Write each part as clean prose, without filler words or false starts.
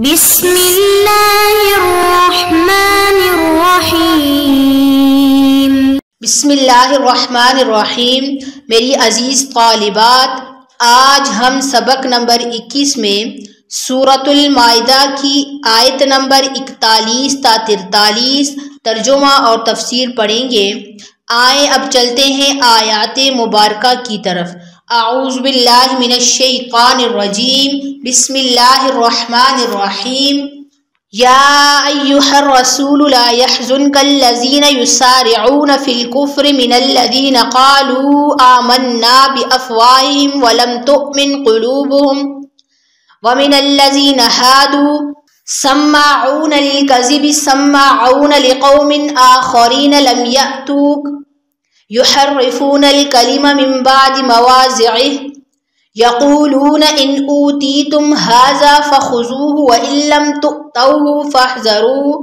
بسم اللہ الرحمن الرحیم۔ بسم اللہ الرحمن الرحیم۔ میری عزیز طالبات، آج ہم سبق نمبر 21 میں سورۃ المائدہ کی آیت نمبر 41 تا 43 ترجمہ اور تفسیر پڑھیں گے۔ آئیں اب چلتے ہیں آیات مبارکہ کی طرف۔ اعوذ باللہ من الشیطان الرجیم، بسم اللہ الرحمن الرحیم۔ یا ایہا الرسول لا يحزنک الذین یسارعون فی الکفر من الذین قالوا آمنا بافواہہم ولم تؤمن قلوبہم ومن الذین ہادوا سماعون للکذب سماعون لقوم آخرین لم یأتوک یحرفون الکلم من بعد مواضعہ یقولون ان اوتیتم ھذا فخذوہ وان لم تؤتوہ فاحذروا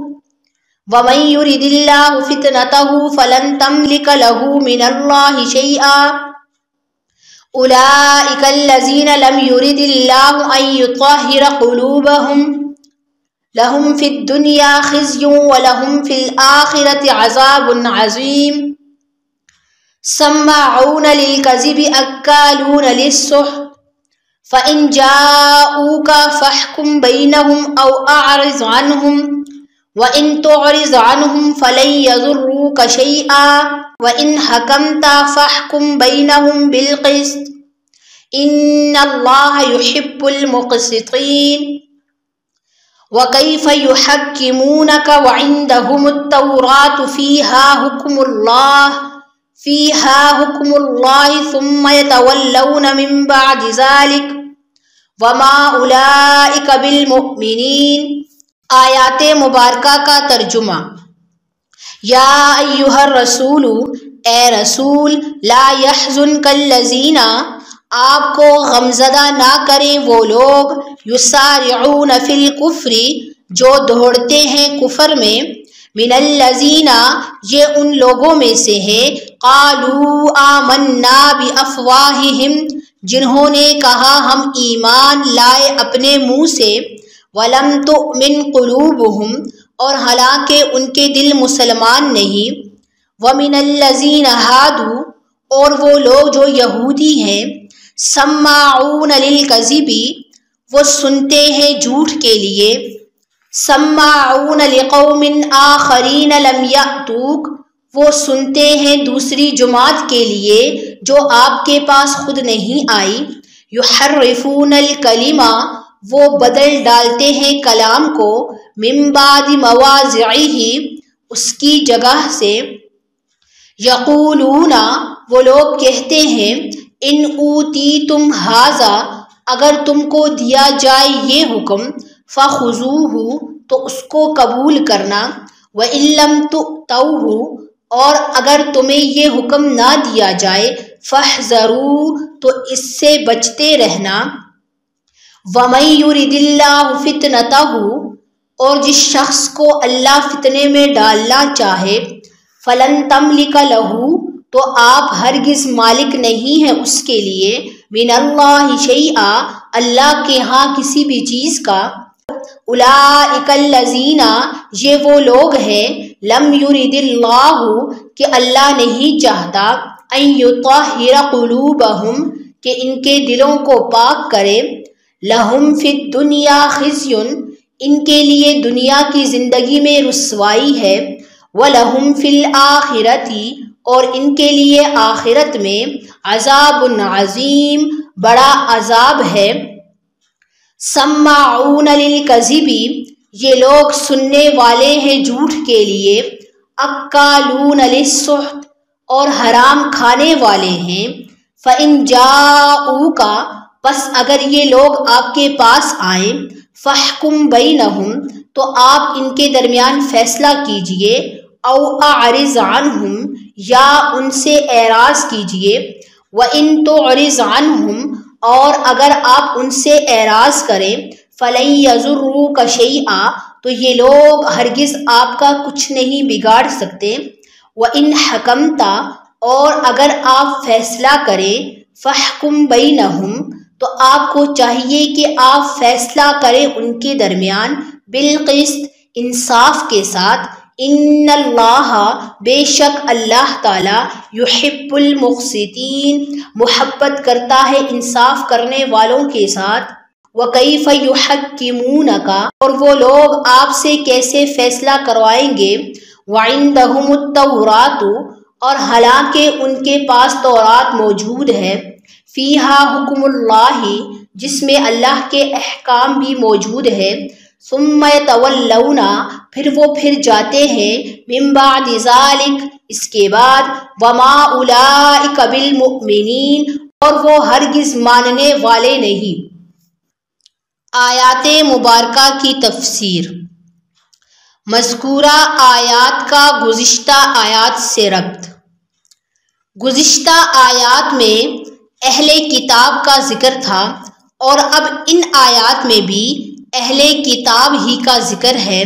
ومن یرد اللہ فتنتہ فلن تملک لہ من اللہ شیئا اولئک الذین لم یرد اللہ ان یطہر قلوبہم لہم فی الدنیا خزی ولہم فی الآخرۃ عذاب عظیم سماعون للکذب اکالون للسحت فإن جاءوک فاحکم بینہم او اعرض عنہم وإن تعرض عنہم فلن یضروک شیئا وإن حکمت فاحکم بینہم بالقسط ان اللہ یحب المقسطین وَكَيْفَ يُحَكِّمُونَكَ وَعِندَهُمُ التَّوْرَاةُ فِيهَا حُكْمُ اللَّهِ ثُمَّ يَتَوَلَّوْنَ مِن بَعْدِ ذَلِكَ وَمَا أُولَئِكَ بِالْمُؤْمِنِينَ۔ آیات مبارکہ کا ترجمہ۔ یا ایہا الرسول، اے رسول، لا يحزنک الذین، آپ کو غمزدہ نہ کریں وہ لوگ، یسارعون فی الکفر، جو دوڑتے ہیں کفر میں، من الذین، یہ ان لوگوں میں سے ہے، قالوا آمنا بافواہہم، جنہوں نے کہا ہم ایمان لائے اپنے منہ سے، ولم تؤمن قلوبہم، اور حالانکہ ان کے دل مسلمان نہیں، ومن الذین ہادوا، اور وہ لوگ جو یہودی ہیں، سماعون للکذب، وہ سنتے ہیں جھوٹ کے لیے، سماعون لقوم آخرین لم یأتوک، وہ سنتے ہیں دوسری جماعت کے لیے جو آپ کے پاس خود نہیں آئی، یحرفون الکلم، وہ بدل ڈالتے ہیں کلام کو، من بعد مواضعہ، اس کی جگہ سے، یقولون، وہ لوگ کہتے ہیں، ان اوتیتم ھذا، اگر تم کو دیا جائے یہ حکم، فخذوہ، تو اس کو قبول کرنا، وَإِن لَّمْ تُؤْتَوْهُ، اور اگر تمہیں یہ حکم نہ دیا جائے، فاحذروا، تو اس سے بچتے رہنا، وَمَن يُرِدِ اللَّهُ فِتْنَتَهُ، اور جس شخص کو اللہ فتنے میں ڈالنا چاہے، فَلَن تَمْلِكَ لَهُ، تو آپ ہرگز مالک نہیں ہیں اس کے لیے، من اللہ شیئا، اللہ کے ہاں کسی بھی چیز کا، اولئک الذین، یہ وہ لوگ ہیں، لم یرد اللہ، کہ اللہ نہیں چاہتا، ان یطہر قلوبہم، کہ ان کے دلوں کو پاک کرے، لہم فی الدنیا خزی، ان کے لیے دنیا کی زندگی میں رسوائی ہے، ولہم فی الآخرۃ، اور ان کے لیے آخرت میں عذاب عظیم، بڑا عذاب ہے، سماعون للکذب، یہ لوگ سننے والے ہیں جھوٹ کے لیے، اکالون للسحت، اور حرام کھانے والے ہیں، فإن جاءوک، پس اگر یہ لوگ آپ کے پاس آئیں، فاحکم بینہم، تو آپ ان کے درمیان فیصلہ کیجئے، او اعرض عنہم، یا ان سے اعراض کیجئے، وَإِن تُعْرِضْ عَنْهُمْ، اور اگر آپ ان سے اعراض کریں، فَلَن يَضُرُّوكَ شَيْئًا، تو یہ لوگ ہرگز آپ کا کچھ نہیں بگاڑ سکتے، وَإِن حَكَمْتَ، اور اگر آپ فیصلہ کریں، فَاحْكُمْ بَيْنَهُمْ، تو آپ کو چاہیے کہ آپ فیصلہ کریں ان کے درمیان بالقسط، انصاف کے ساتھ۔ ان اللہ، بے شک اللہ تعالیٰ، یحب المقسطین، محبت کرتا ہے انصاف کرنے والوں کے ساتھ۔ وَكَيْفَ يُحَكِّمُونَكَ، اور وہ لوگ آپ سے کیسے فیصلہ کروائیں گے۔ وَعِندَهُمُ التَّوْرَاةُ، اور حالانکہ ان کے پاس تورات موجود ہے۔ فِيهَا حُكْمُ اللَّهِ، جس میں اللہ کے احکام بھی موجود ہے۔ ثُمَّ يَتَوَلَّوْنَ، پھر وہ پھر جاتے ہیں، مِن بَعْدِ ذَلِكَ، اس کے بعد، وَمَا أُولَئِكَ بِالْمُؤْمِنِينَ، اور وہ ہرگز ماننے والے نہیں۔ آیات مبارکہ کی تفسیر۔ مذکورہ آیات کا گزشتہ آیات سے ربط۔ گزشتہ آیات میں اہل کتاب کا ذکر تھا، اور اب ان آیات میں بھی اہل کتاب ہی کا ذکر ہے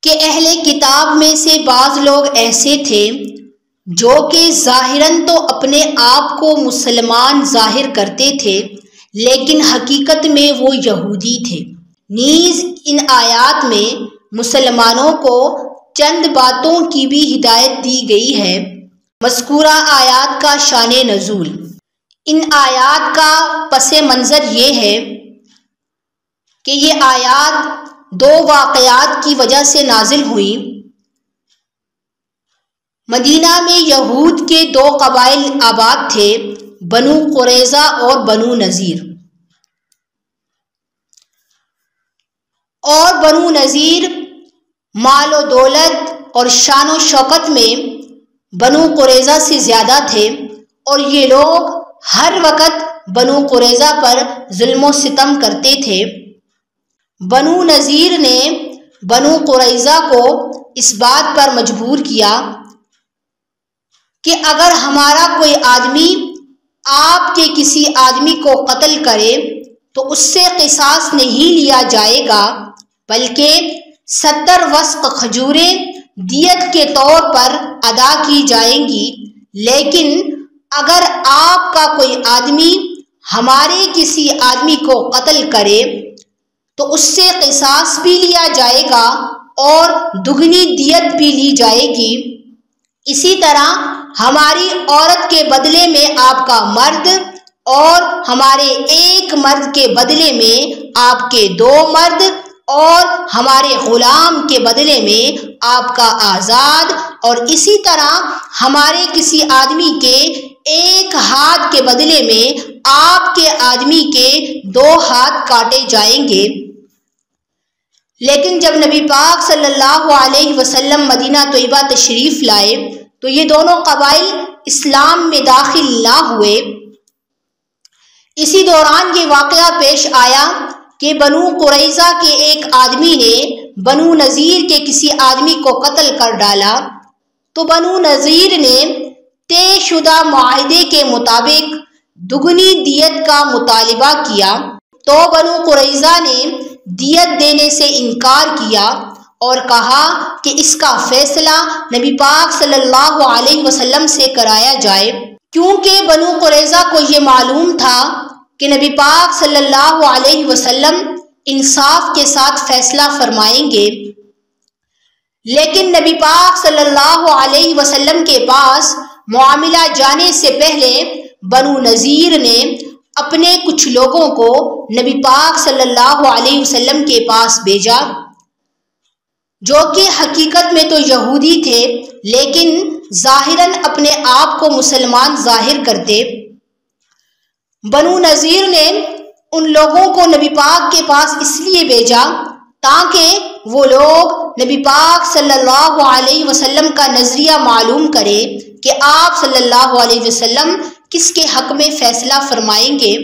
کہ اہل کتاب میں سے بعض لوگ ایسے تھے جو کہ ظاہراً تو اپنے آپ کو مسلمان ظاہر کرتے تھے، لیکن حقیقت میں وہ یہودی تھے۔ نیز ان آیات میں مسلمانوں کو چند باتوں کی بھی ہدایت دی گئی ہے۔ مذکورہ آیات کا شان نزول۔ ان آیات کا پس منظر یہ ہے کہ یہ آیات دو واقعات کی وجہ سے نازل ہوئی۔ مدینہ میں یہود کے دو قبائل آباد تھے، بنو قریظہ اور بنو نذیر۔ اور بنو نذیر مال و دولت اور شان و شوکت میں بنو قریظہ سے زیادہ تھے، اور یہ لوگ ہر وقت بنو قریظہ پر ظلم و ستم کرتے تھے۔ بنو نذیر نے بنو قریظہ کو اس بات پر مجبور کیا کہ اگر ہمارا کوئی آدمی آپ کے کسی آدمی کو قتل کرے تو اس سے قصاص نہیں لیا جائے گا، بلکہ 70 وسق کھجوریں دیت کے طور پر ادا کی جائیں گی۔ لیکن اگر آپ کا کوئی آدمی ہمارے کسی آدمی کو قتل کرے تو اس سے قصاص بھی لیا جائے گا اور دگنی دیت بھی لی جائے گی۔ اسی طرح ہماری عورت کے بدلے میں آپ کا مرد، اور ہمارے ایک مرد کے بدلے میں آپ کے 2 مرد، اور ہمارے غلام کے بدلے میں آپ کا آزاد، اور اسی طرح ہمارے کسی آدمی کے 1 ہاتھ کے بدلے میں آپ کے آدمی کے 2 ہاتھ کاٹے جائیں گے۔ لیکن جب نبی پاک صلی اللہ علیہ وسلم مدینہ طیبہ تشریف لائے تو یہ دونوں قبائل اسلام میں داخل نہ ہوئے۔ اسی دوران یہ واقعہ پیش آیا کہ بنو قریظہ کے ایک آدمی نے بنو نذیر کے کسی آدمی کو قتل کر ڈالا، تو بنو نذیر نے طے شدہ معاہدے کے مطابق دگنی دیت کا مطالبہ کیا، تو بنو قریظہ نے دیت دینے سے انکار کیا اور کہا کہ اس کا فیصلہ نبی پاک صلی اللہ علیہ وسلم سے کرایا جائے، کیونکہ بنو قریظہ کو یہ معلوم تھا کہ نبی پاک صلی اللہ علیہ وسلم انصاف کے ساتھ فیصلہ فرمائیں گے۔ لیکن نبی پاک صلی اللہ علیہ وسلم کے پاس معاملہ جانے سے پہلے بنو نذیر نے اپنے کچھ لوگوں کو نبی پاک صلی اللہ علیہ وسلم کے پاس بھیجا، جو کہ حقیقت میں تو یہودی تھے لیکن ظاہراً اپنے آپ کو مسلمان ظاہر کرتے۔ بنو نذیر نے ان لوگوں کو نبی پاک کے پاس اس لیے بھیجا تاکہ وہ لوگ نبی پاک صلی اللہ علیہ وسلم کا نظریہ معلوم کرے کہ آپ صلی اللہ علیہ وسلم کس کے حق میں فیصلہ فرمائیں گے،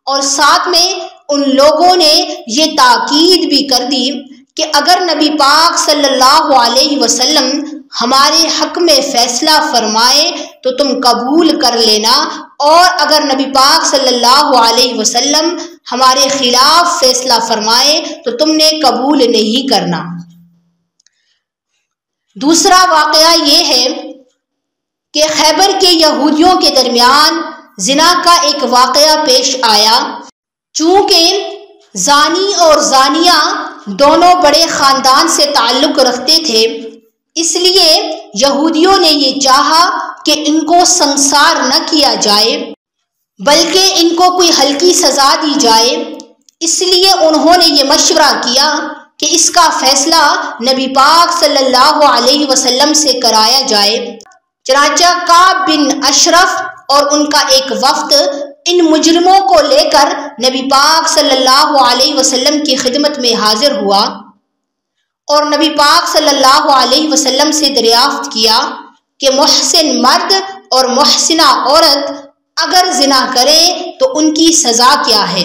اور ساتھ میں ان لوگوں نے یہ تاکید بھی کر دی کہ اگر نبی پاک صلی اللہ علیہ وسلم ہمارے حق میں فیصلہ فرمائے تو تم قبول کر لینا، اور اگر نبی پاک صلی اللہ علیہ وسلم ہمارے خلاف فیصلہ فرمائے تو تم نے قبول نہیں کرنا۔ دوسرا واقعہ یہ ہے کہ خیبر کے یہودیوں کے درمیان زنا کا ایک واقعہ پیش آیا۔ چونکہ زانی اور زانیہ دونوں بڑے خاندان سے تعلق رکھتے تھے، اس لیے یہودیوں نے یہ چاہا کہ ان کو سنسار نہ کیا جائے بلکہ ان کو کوئی ہلکی سزا دی جائے۔ اس لیے انہوں نے یہ مشورہ کیا کہ اس کا فیصلہ نبی پاک صلی اللہ علیہ وسلم سے کرایا جائے۔ چنانچہ کعب بن اشرف اور ان کا ایک وفد ان مجرموں کو لے کر نبی پاک صلی اللہ علیہ وسلم کی خدمت میں حاضر ہوا اور نبی پاک صلی اللہ علیہ وسلم سے دریافت کیا کہ محسن مرد اور محسنہ عورت اگر زنا کریں تو ان کی سزا کیا ہے؟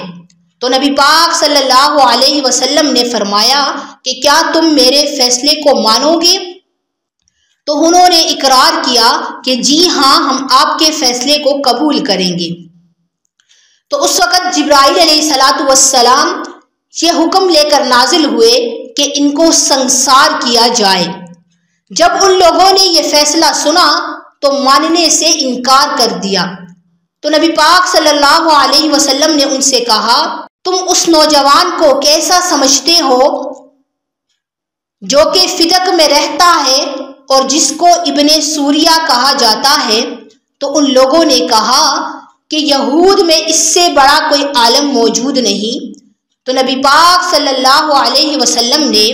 تو نبی پاک صلی اللہ علیہ وسلم نے فرمایا کہ کیا تم میرے فیصلے کو مانو گے؟ تو انہوں نے اقرار کیا کہ جی ہاں، ہم آپ کے فیصلے کو قبول کریں گے۔ تو اس وقت جبرائیل علیہ السلام یہ حکم لے کر نازل ہوئے کہ ان کو سنسار کیا جائے۔ جب ان لوگوں نے یہ فیصلہ سنا تو ماننے سے انکار کر دیا۔ تو نبی پاک صلی اللہ علیہ وسلم نے ان سے کہا، تم اس نوجوان کو کیسا سمجھتے ہو جو کہ فدق میں رہتا ہے اور جس کو ابن سوریہ کہا جاتا ہے؟ تو ان لوگوں نے کہا کہ یہود میں اس سے بڑا کوئی عالم موجود نہیں۔ تو نبی پاک صلی اللہ علیہ وسلم نے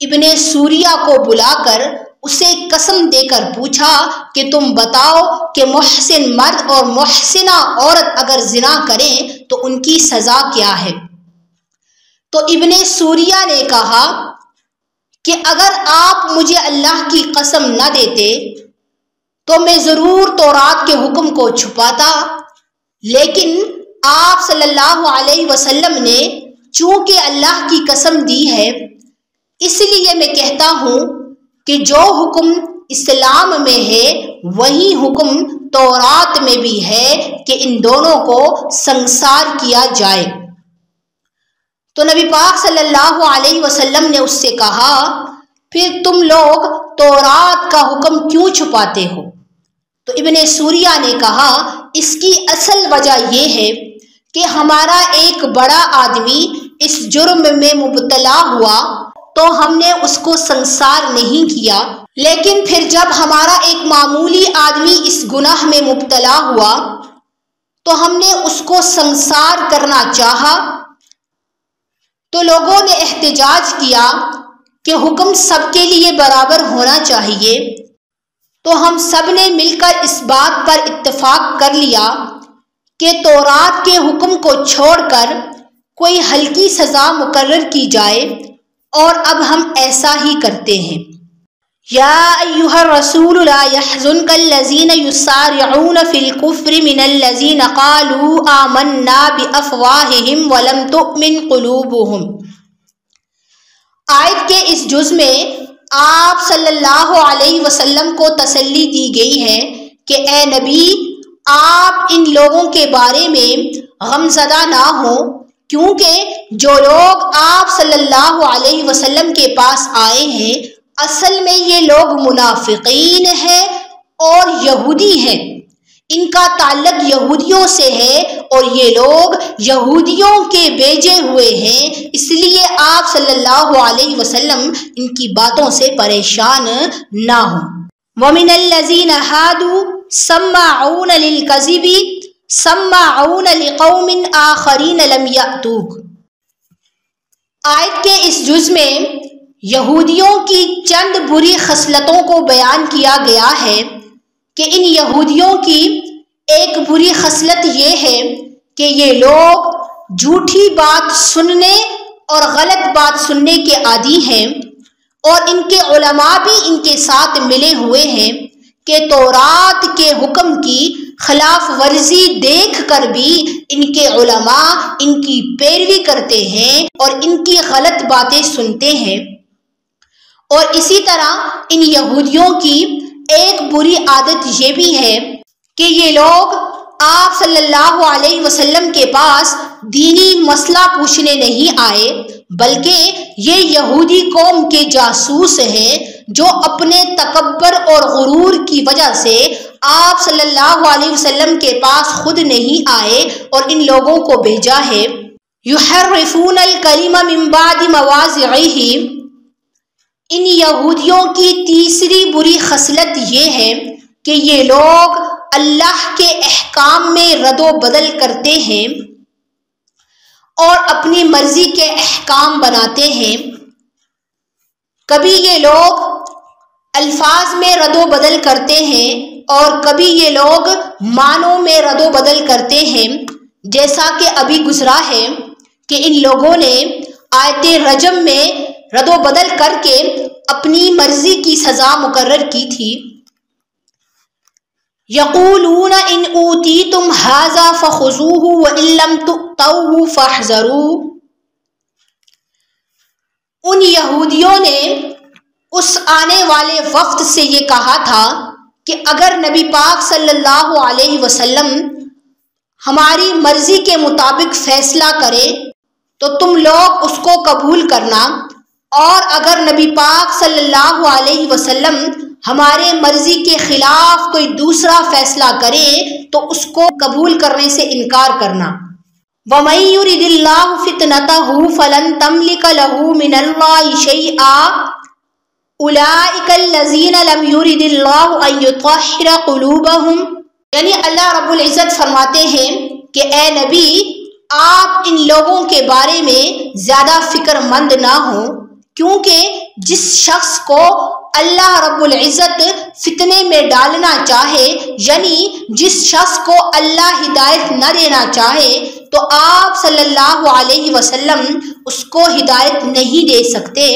ابن سوریہ کو بلا کر اسے قسم دے کر پوچھا کہ تم بتاؤ کہ محسن مرد اور محسنہ عورت اگر زنا کریں تو ان کی سزا کیا ہے؟ تو ابن سوریہ نے کہا کہ اگر آپ مجھے اللہ کی قسم نہ دیتے تو میں ضرور تورات کے حکم کو چھپاتا، لیکن آپ صلی اللہ علیہ وسلم نے چونکہ اللہ کی قسم دی ہے، اس لیے میں کہتا ہوں کہ جو حکم اسلام میں ہے وہی حکم تورات میں بھی ہے کہ ان دونوں کو سنسار کیا جائے۔ تو نبی پاک صلی اللہ علیہ وسلم نے اس سے کہا، پھر تم لوگ تورات کا حکم کیوں چھپاتے ہو؟ تو ابن سوریہ نے کہا، اس کی اصل وجہ یہ ہے کہ ہمارا ایک بڑا آدمی اس جرم میں مبتلا ہوا تو ہم نے اس کو سنسار نہیں کیا، لیکن پھر جب ہمارا ایک معمولی آدمی اس گناہ میں مبتلا ہوا تو ہم نے اس کو سنسار کرنا چاہا۔ تو لوگوں نے احتجاج کیا کہ حکم سب کے لیے برابر ہونا چاہیے۔ تو ہم سب نے مل کر اس بات پر اتفاق کر لیا کہ تورات کے حکم کو چھوڑ کر کوئی ہلکی سزا مقرر کی جائے، اور اب ہم ایسا ہی کرتے ہیں۔ یا ایھا الرسول لا يحزنک الذین یسارعون فی الکفر من الذین قالوا آمنا بافواہہم ولم تؤمن قلوبہم۔ آیت کے اس جز میں آپ صلی اللہ علیہ وسلم کو تسلی دی گئی ہے کہ اے نبی، آپ ان لوگوں کے بارے میں غمزدہ نہ ہوں، کیونکہ جو لوگ آپ صلی اللہ علیہ وسلم کے پاس آئے ہیں اصل میں یہ لوگ منافقین ہیں اور یہودی ہیں، ان کا تعلق یہودیوں سے ہے اور یہ لوگ یہودیوں کے بھیجے ہوئے ہیں، اس لیے آپ صلی اللہ علیہ وسلم ان کی باتوں سے پریشان نہ ہوں۔ وَمِنَ الَّذِينَ هَادُوا سَمَّاعُونَ لِلْكَذِبِ سَمَّاعُونَ لِقَوْمٍ آخَرِينَ لَمْ يَأْتُوكَ۔ آیت کے اس جز میں یہودیوں کی چند بری خصلتوں کو بیان کیا گیا ہے کہ ان یہودیوں کی ایک بری خصلت یہ ہے کہ یہ لوگ جھوٹی بات سننے اور غلط بات سننے کے عادی ہیں، اور ان کے علماء بھی ان کے ساتھ ملے ہوئے ہیں کہ تورات کے حکم کی خلاف ورزی دیکھ کر بھی ان کے علماء ان کی پیروی کرتے ہیں اور ان کی غلط باتیں سنتے ہیں۔ اور اسی طرح ان یہودیوں کی ایک بری عادت یہ بھی ہے کہ یہ لوگ آپ صلی اللہ علیہ وسلم کے پاس دینی مسئلہ پوچھنے نہیں آئے، بلکہ یہ یہودی قوم کے جاسوس ہیں جو اپنے تکبر اور غرور کی وجہ سے آپ صلی اللہ علیہ وسلم کے پاس خود نہیں آئے اور ان لوگوں کو بھیجا ہے۔ یحرفون الکلم من بعد مواضعہ، ان یہودیوں کی تیسری بری خصلت یہ ہے کہ یہ لوگ اللہ کے احکام میں رد و بدل کرتے ہیں اور اپنی مرضی کے احکام بناتے ہیں۔ کبھی یہ لوگ الفاظ میں رد و بدل کرتے ہیں اور کبھی یہ لوگ معنوں میں رد و بدل کرتے ہیں، جیسا کہ ابھی گزرا ہے کہ ان لوگوں نے آیت رجم میں رد و بدل کر کے اپنی مرضی کی سزا مقرر کی تھی۔ یقولون ان اوتیتم ھذا فخذوہ وان لم تؤتوہ فاحذروا، ان یہودیوں نے اس آنے والے وقت سے یہ کہا تھا کہ اگر نبی پاک صلی اللہ علیہ وسلم ہماری مرضی کے مطابق فیصلہ کرے تو تم لوگ اس کو قبول کرنا، اور اگر نبی پاک صلی اللہ علیہ وسلم ہمارے مرضی کے خلاف کوئی دوسرا فیصلہ کرے تو اس کو قبول کرنے سے انکار کرنا۔ وَمَن يُرِدِ اللَّهُ فِتْنَتَهُ فَلَن تَمْلِكَ لَهُ مِنَ اللَّهِ شَيْئًا أُولَئِكَ الَّذِينَ لَمْ يُرِدِ اللَّهُ أَن يُطَهِّرَ قُلُوبَهُمْ، یعنی اللہ رب العزت فرماتے ہیں کہ اے نبی آپ ان لوگوں کے بارے میں زیادہ فکر مند نہ ہوں، کیونکہ جس شخص کو اللہ رب العزت فتنے میں ڈالنا چاہے، یعنی جس شخص کو اللہ ہدایت نہ دینا چاہے تو آپ صلی اللہ علیہ وسلم اس کو ہدایت نہیں دے سکتے،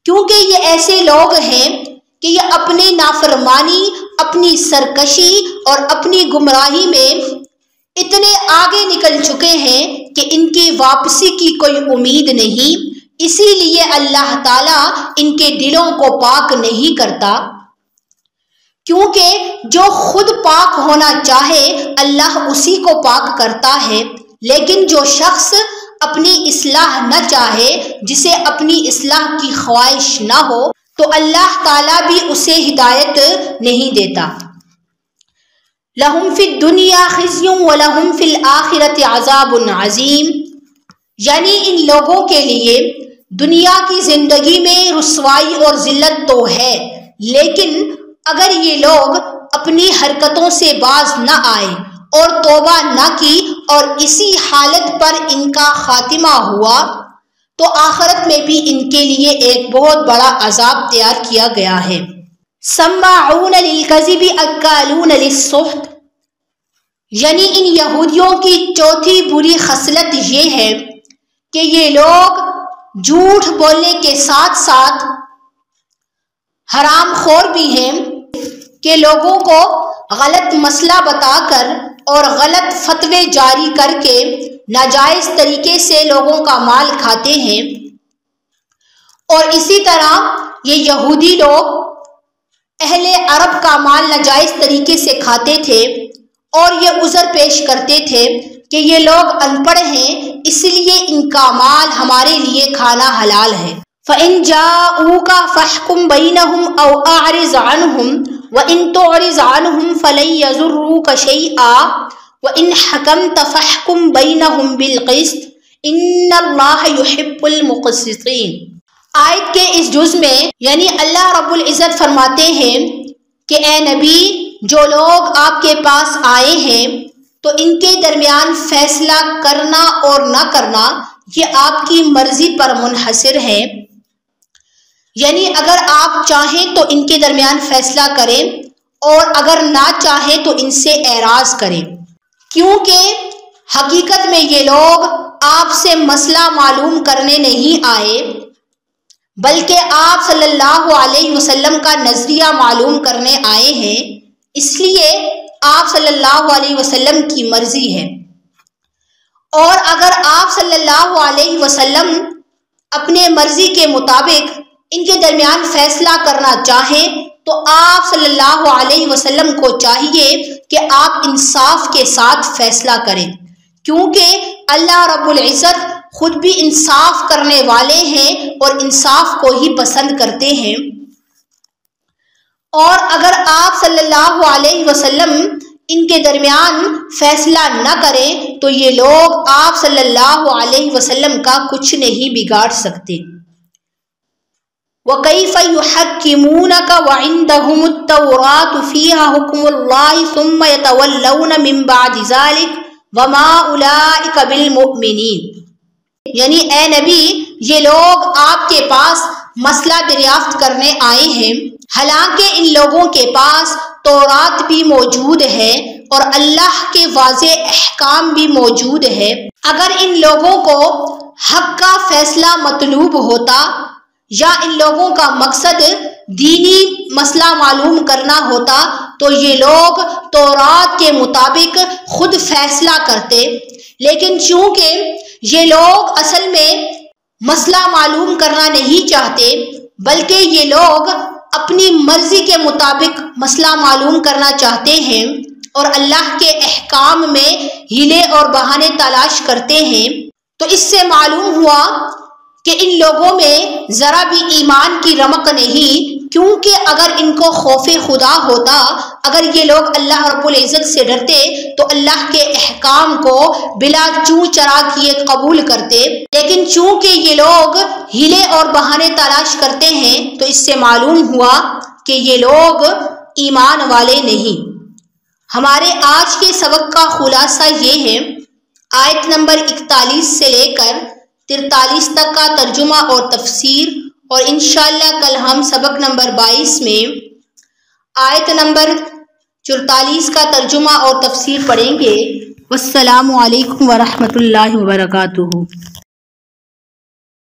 کیونکہ یہ ایسے لوگ ہیں کہ یہ اپنی نافرمانی، اپنی سرکشی اور اپنی گمراہی میں اتنے آگے نکل چکے ہیں کہ ان کی واپسی کی کوئی امید نہیں، اسی لیے اللہ تعالیٰ ان کے دلوں کو پاک نہیں کرتا، کیونکہ جو خود پاک ہونا چاہے اللہ اسی کو پاک کرتا ہے، لیکن جو شخص اپنی اصلاح نہ چاہے، جسے اپنی اصلاح کی خواہش نہ ہو، تو اللہ تعالیٰ بھی اسے ہدایت نہیں دیتا۔ لَهُمْ فِي الدُّنْيَا خِزْيٌ وَلَهُمْ فِي الْآخِرَةِ عَذَابٌ عَظِيمٌ، یعنی ان لوگوں کے لیے دنیا کی زندگی میں رسوائی اور ذلت تو ہے، لیکن اگر یہ لوگ اپنی حرکتوں سے باز نہ آئے اور توبہ نہ کی اور اسی حالت پر ان کا خاتمہ ہوا تو آخرت میں بھی ان کے لیے ایک بہت بڑا عذاب تیار کیا گیا ہے۔ سماعون للکذب اکالون للسحت، یعنی ان یہودیوں کی چوتھی بری خصلت یہ ہے کہ یہ لوگ جھوٹ بولنے کے ساتھ ساتھ حرام خور بھی ہیں کہ لوگوں کو غلط مسئلہ بتا کر اور غلط فتوے جاری کر کے ناجائز طریقے سے لوگوں کا مال کھاتے ہیں، اور اسی طرح یہ یہودی لوگ اہل عرب کا مال ناجائز طریقے سے کھاتے تھے اور یہ عذر پیش کرتے تھے کہ یہ لوگ ان پڑھ ہیں اس لیے ان کا مال ہمارے لیے کھانا حلال ہے۔ فَإِن جَاءُوكَ فَاحْكُم بَيْنَهُمْ أَوْ أَعْرِضْ عَنْهُمْ وَإِن تُعْرِضْ عَنْهُمْ فَلَن يَضُرُّوكَ شَيْئًا وَإِن حَكَمْتَ فَاحْكُم بَيْنَهُمْ بِالْقِسْطِ إِنَّ اللَّهَ يُحِبُّ الْمُقْسِطِينَ۔ آیت کے اس جز میں یعنی اللہ رب العزت فرماتے ہیں کہ اے نبی جو لوگ آپ کے پاس آئے ہیں تو ان کے درمیان فیصلہ کرنا اور نہ کرنا یہ آپ کی مرضی پر منحصر ہے، یعنی اگر آپ چاہیں تو ان کے درمیان فیصلہ کریں اور اگر نہ چاہیں تو ان سے اعراض کریں، کیونکہ حقیقت میں یہ لوگ آپ سے مسئلہ معلوم کرنے نہیں آئے بلکہ آپ صلی اللہ علیہ وسلم کا نظریہ معلوم کرنے آئے ہیں، اس لیے آپ صلی اللہ علیہ وسلم کی مرضی ہے، اور اگر آپ صلی اللہ علیہ وسلم اپنے مرضی کے مطابق ان کے درمیان فیصلہ کرنا چاہیں تو آپ صلی اللہ علیہ وسلم کو چاہیے کہ آپ انصاف کے ساتھ فیصلہ کریں، کیونکہ اللہ رب العزت خود بھی انصاف کرنے والے ہیں اور انصاف کو ہی پسند کرتے ہیں۔ اور اگر آپ صلی اللہ علیہ وسلم ان کے درمیان فیصلہ نہ کریں تو یہ لوگ آپ صلی اللہ علیہ وسلم کا کچھ نہیں بگاڑ سکتے۔ وَكَيْفَ يُحَكِّمُونَكَ وَعِندَهُمُ التَّوْرَاةُ فِيهَا حُكْمُ اللَّهِ ثُمَّ يَتَوَلَّوْنَ مِن بَعْدِ ذَلِكَ وَمَا أُولَئِكَ بِالْمُؤْمِنِينَ، یعنی اے نبی، یہ لوگ آپ کے پاس مسئلہ دریافت کرنے آئے ہیں، حالانکہ ان لوگوں کے پاس تورات بھی موجود ہے اور اللہ کے واضح احکام بھی موجود ہے۔ اگر ان لوگوں کو حق کا فیصلہ مطلوب ہوتا یا ان لوگوں کا مقصد دینی مسئلہ معلوم کرنا ہوتا تو یہ لوگ تورات کے مطابق خود فیصلہ کرتے، لیکن چونکہ یہ لوگ اصل میں مسئلہ معلوم کرنا نہیں چاہتے بلکہ یہ لوگ اپنی مرضی کے مطابق مسئلہ معلوم کرنا چاہتے ہیں اور اللہ کے احکام میں ہیلے اور بہانے تلاش کرتے ہیں، تو اس سے معلوم ہوا کہ ان لوگوں میں ذرا بھی ایمان کی رمق نہیں، کیونکہ اگر ان کو خوف خدا ہوتا، اگر یہ لوگ اللہ رب العزت سے ڈرتے تو اللہ کے احکام کو بلا چوں چرا کیے قبول کرتے، لیکن چونکہ یہ لوگ ہیلے اور بہانے تلاش کرتے ہیں تو اس سے معلوم ہوا کہ یہ لوگ ایمان والے نہیں۔ ہمارے آج کے سبق کا خلاصہ یہ ہے، آیت نمبر 41 سے لے کر 43 تک کا ترجمہ اور تفسیر، اور انشاءاللہ کل ہم سبق نمبر 22 میں آیت نمبر 44 کا ترجمہ اور تفسیر پڑھیں گے۔ والسلام علیکم ورحمۃ اللہ وبرکاتہ۔